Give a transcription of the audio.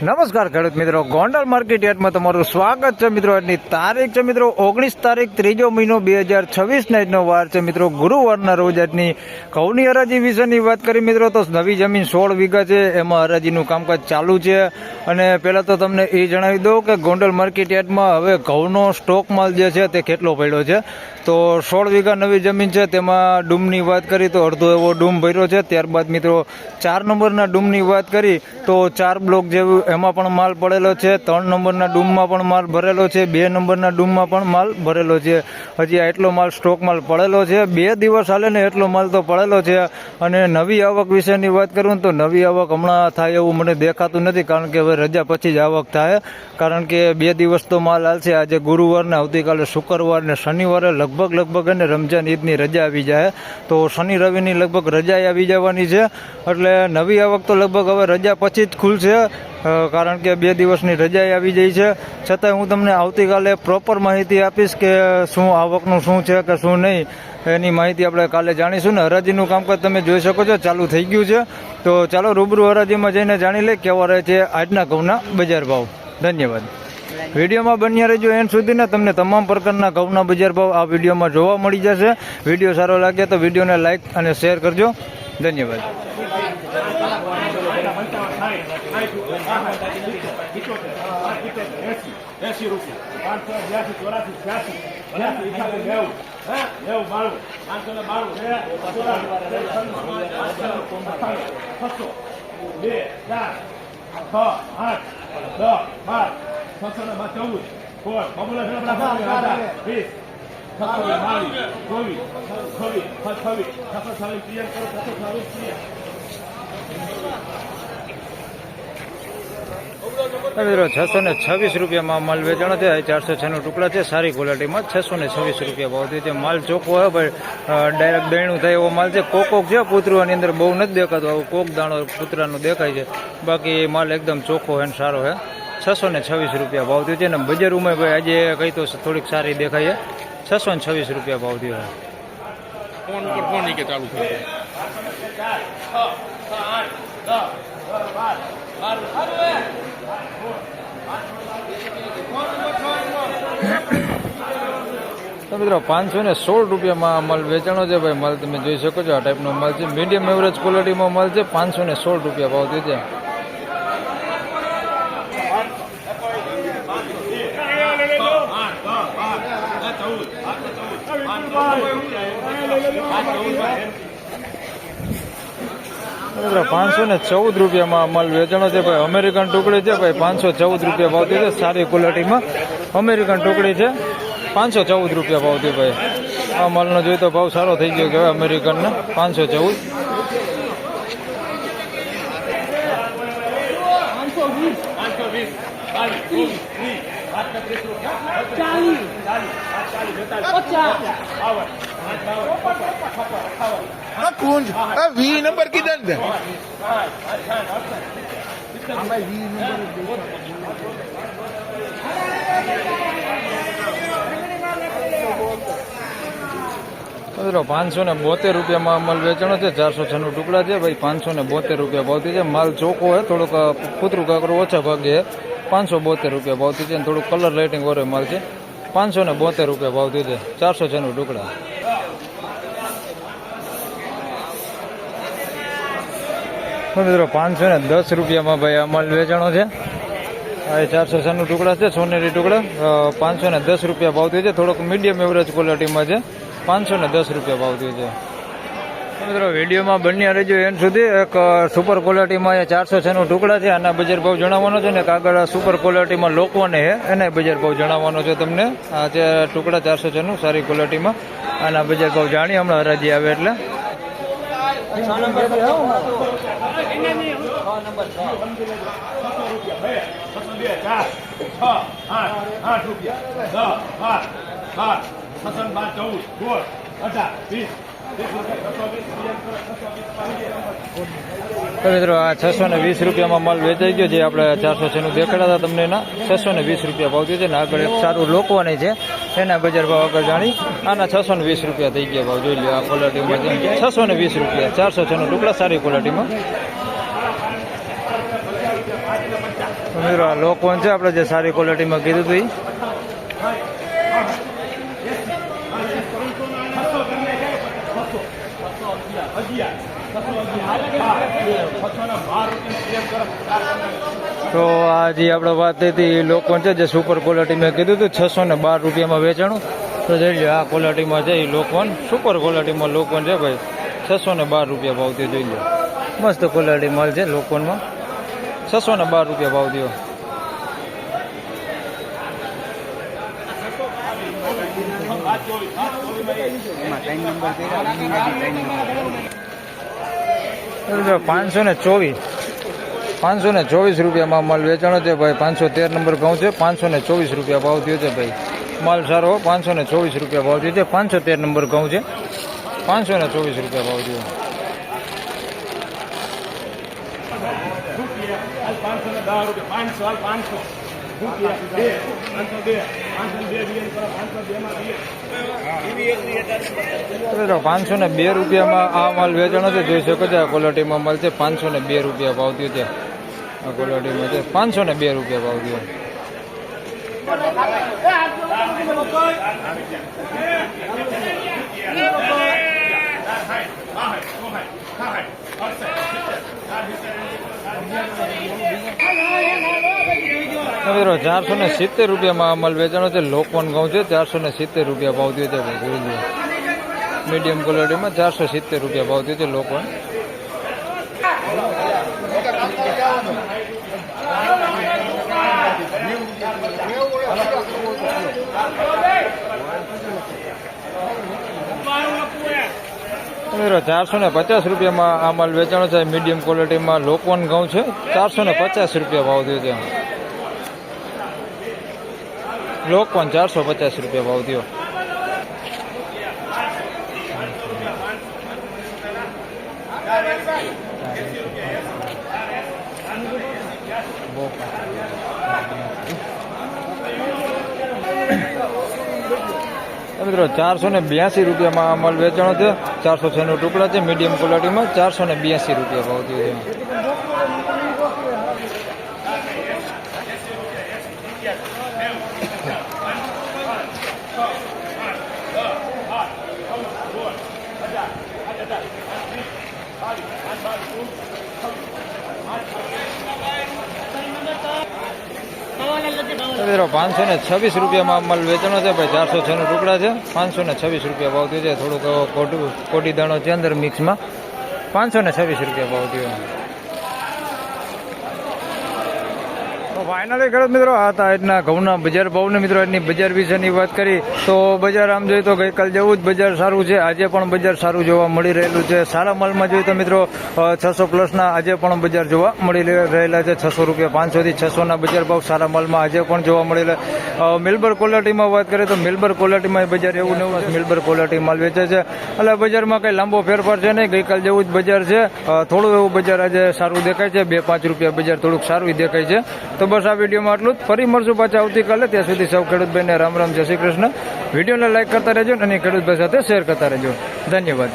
નમસ્કાર ખેડૂત મિત્રો, ગોંડલ માર્કેટ યાર્ડમાં તમારું સ્વાગત છે મિત્રો. આજની તારીખ છે મિત્રો 19 તારીખ 3 મહિનો 2026 ના આજનો વાર છે મિત્રો ગુરુવારના રોજ. આજની ઘઉંની હરાજી વિશેની વાત કરી મિત્રો તો નવી જમીન 16 વીઘા છે, એમાં હરાજીનું કામકાજ ચાલુ છે. અને પહેલાં તો તમને એ જણાવી દઉં કે ગોંડલ માર્કેટ યાર્ડમાં હવે ઘઉંનો સ્ટોક માલ જે છે તે કેટલો પડ્યો છે. તો 16 વીઘા નવી જમીન છે, તેમાં ડૂમની વાત કરી તો અડધો એવો ડૂમ ભર્યો છે. ત્યારબાદ મિત્રો 4 નંબરના ડૂમની વાત કરી તો 4 બ્લોક જેવું એમાં પણ માલ પડેલો છે. 3 નંબરના ડૂમમાં પણ માલ ભરેલો છે. 2 નંબરના ડૂમમાં પણ માલ ભરેલો છે. હજી એટલો માલ સ્ટોક માલ પડેલો છે. 2 દિવસ હાલે ને એટલો માલ તો પડેલો છે. અને નવી આવક વિશેની વાત કરું તો નવી આવક હમણાં થાય એવું મને દેખાતું નથી, કારણ કે હવે રજા પછી જ આવક થાય. કારણ કે 2 દિવસ તો માલ હાલશે. આજે ગુરુવાર ને આવતીકાલે શુક્રવાર ને શનિવારે લગભગ એને રમજાન ઈદની રજા આવી જાય. તો શનિ રવિની લગભગ રજા આવી જવાની છે. એટલે નવી આવક તો લગભગ હવે રજા પછી જ ખુલશે, કારણ કે 2 દિવસની રજા આવી જાય છે. છતાંય હું તમને આવતીકાલે પ્રોપર માહિતી આપીશ કે શું આવકનું શું છે કે શું નહીં, એની માહિતી આપણે કાલે જાણીશું. ને હરાજીનું કામકાજ તમે જોઈ શકો છો ચાલુ થઈ ગયું છે. તો ચાલો રૂબરૂ હરાજીમાં જઈને જાણી લઈએ કેવા રહે છે આજના ઘઉંના બજાર ભાવ. ધન્યવાદ. વિડીયોમાં બન્યા રહેજો એન્ડ સુધીના, તમને તમામ પ્રકારના ઘઉંના બજાર ભાવ આ વિડીયોમાં જોવા મળી જશે. વિડીયો સારો લાગે તો વિડીયોને લાઇક અને શેર કરજો. ધન્યવાદ. મિત્રો 626 રૂપિયામાં માલ વેચાણો છે. 406 નો ટુકડા છે, સારી ક્વોલિટીમાં 626 રૂપિયા ભાવ થયો છે. માલ ચોખ્ખો હોય ભાઈ, ડાયરેક્ટ દહીણું થાય એવો માલ છે. કોક છે પૂતરાની અંદર બહુ નથી દેખાતો, આવું કોક દાણો પૂતરાનું દેખાય છે. બાકી માલ એકદમ ચોખ્ખો હોય ને સારો છે. 626 રૂપિયા ભાવ થયો છે. ને બજારમાં ભાઈ આજે કઈ તો થોડીક સારી દેખાય છે. 626 રૂપિયા ભાવ થયો છે. ફોન ઉપર ફોન કે ચાલુ થઈ જાય. તો મિત્રો 516 રૂપિયામાં માલ વેચાણો છે ભાઈ. માલ તમે જોઈ શકો છો આ ટાઈપનો માલ છે. મીડિયમ એવરેજ ક્વોલિટીમાં માલ છે. 516 રૂપિયા ભાવ થયો છે. મિત્રો 514 રૂપિયામાં માલ વેચાણો છે ભાઈ. અમેરિકન ટુકડી છે ભાઈ, 514 રૂપિયા ભાવ થયો છે. સારી ક્વોલિટીમાં અમેરિકન ટુકડી છે. 514 રૂપિયા ભાવ થયો ભાઈ. આ માલનો જોઈએ તો ભાવ સારો થઈ ગયો કહેવાય અમેરિકનને. 514. કુંજ 20 નંબર કીધા ને મિત્રો 572 રૂપિયામાં માલ વેચાણો છે. 406 નું ટુકડા છે ભાઈ. 572 રૂપિયા ભાવથી છે. માલ ચોખ્ખો હોય, થોડુંક કૂતરું કાકરું ઓછા ભાગે. 572 રૂપિયા ભાવથી છે. થોડુંક કલર લાઇટિંગ વાળો માલ છે. 572 રૂપિયા ભાવથી છે. 406 નું ટુકડા. મિત્રો 510 રૂપિયામાં ભાઈ આ માલ વેચાણો છે. આ 406 નું ટુકડા છે, સોનેરી ટુકડા. 510 રૂપિયા ભાવ થયો છે. થોડોક મીડિયમ એવરેજ ક્વોલિટીમાં છે. 510 રૂપિયા ભાવ થયો છે. મિત્રો વિડીયોમાં બન્યા રહેજો એન્ડ સુધી. એક સુપર ક્વોલિટીમાં 406 નું ટુકડા છે, આના બજાર ભાવ જણાવવાનો છે. ને આગળ સુપર ક્વોલિટીમાં લોકોને છે એને બજાર ભાવ જણાવવાનો છે તમને. આ છે ટુકડા 406 નું સારી ક્વોલિટીમાં. આના બજાર ભાવ જાણીએ હમણાં હરાજી આવે એટલે. મિત્રો આ 620 રૂપિયામાં માલ વેચાઈ ગયો. જે આપણે 406 નું દેખાડા હતા તમને, એના 620 રૂપિયા ભાવ થયો છે. ને આગળ એક સારું લોકવાની છે, એના બજાર ભાવ આગળ જાણી. આના 620 રૂપિયા થઈ ગયા ભાવ. જોઈ લો આ ક્વોલિટીમાં છે 620 રૂપિયા. 406 નો ટુકડા સારી ક્વોલિટીમાં. તો મિત્રો આ લોકોન છે આપણે જે સારી ક્વોલિટીમાં કીધું હતું ઈ. તો આ જે આપણે વાત થઈ હતી એ લોકોન છે જે સુપર ક્વોલિટી મેં કીધું હતું 612 રૂપિયામાં વેચાણું. તો જોઈ લો આ ક્વોલિટીમાં છે એ લોકોન સુપર ક્વોલિટીમાં લોકોન છે ભાઈ 612 રૂપિયા ભાવ થયો. જોઈ લો મસ્ત ક્વોલિટી માલ છે લોકોનમાં 612 રૂપિયા ભાવ થયો. ₹524 રૂપિયામાં માલ વેચાણો છે ભાઈ. 513 નંબર ઘઉં છે. 524 રૂપિયા ભાવ થયો છે ભાઈ. માલ સારો 524 રૂપિયા ભાવ થયો છે. 513 નંબર ઘઉં છે. 524 રૂપિયા ભાવ થયો. ₹502 રૂપિયામાં આ માલ વેચાણો છે. જોઈ શકો છો આ ક્વોલિટીમાં માલ છે. 502 રૂપિયા ભાવ થયો છે. આ ક્વોલિટીમાં છે 502 રૂપિયા ભાવ થયો. મિત્રો 470 રૂપિયામાં આ માલ વેચાણો છે. લોકોન ઘઉં છે. 470 રૂપિયા ભાવ થયો છે. જોઈ લો મીડિયમ ક્વોલિટીમાં 470 રૂપિયા ભાવ થયો છે લોકોન. મિત્રો 450 રૂપિયામાં આ માલ વેચાણો છે. મીડિયમ ક્વોલિટીમાં લોકોન ઘઉં છે. 450 રૂપિયા ભાવ થયો છે. લોકોન 450 રૂપિયા ભાવ થયો. મિત્રો 482 રૂપિયામાં આ માલ વેચાણો છે. 406 નો ટુકડા છે. મીડિયમ ક્વોલિટીમાં 482 રૂપિયા ભાવ થયો છે. મિત્રો 526 રૂપિયામાં માલ વેચાણો છે ભાઈ. 406 નો ટુકડા છે. 526 રૂપિયા ભાવ થયો છે. થોડુંક કોટી દાણો છે અંદર મિક્સમાં. 526 રૂપિયા ભાવ થયો. ફાઇનલી ખેડૂત મિત્રો આ હતા આજના ઘઉંના બજાર ભાવને. મિત્રો આજની બજાર વિશેની વાત કરી તો બજાર આમ જોઈએ તો ગઈકાલ જેવું જ બજાર સારું છે. આજે પણ બજાર સારું જોવા મળી રહેલું છે. સારા માલમાં જોઈએ તો મિત્રો 600+ આજે પણ બજાર જોવા મળી રહેલા છે. 600 રૂપિયા 500 થી 600 ના બજાર ભાવ સારા માલમાં આજે પણ જોવા મળેલા. મિલબર ક્વોલિટીમાં વાત કરીએ તો મિલબર ક્વોલિટીમાં બજાર એવું ને એવું મિલબર ક્વોલિટી માલ વેચે છે. એટલે બજારમાં કંઈ લાંબો ફેરફાર છે નહીં. ગઈકાલ જેવું જ બજાર છે. થોડું એવું બજાર આજે સારું દેખાય છે. 2-5 રૂપિયા બજાર થોડુંક સારું દેખાય છે. તો બસ આ વિડીયોમાં આટલું જ. ફરી મળશું પાછા આવતીકાલે. ત્યાં સુધી સૌ ખેડૂતભાઈને રામ રામ, જય શ્રી કૃષ્ણ. વિડીયોને લાઈક કરતા રહેજો અને ખેડૂતભાઈ સાથે શેર કરતા રહેજો. ધન્યવાદ.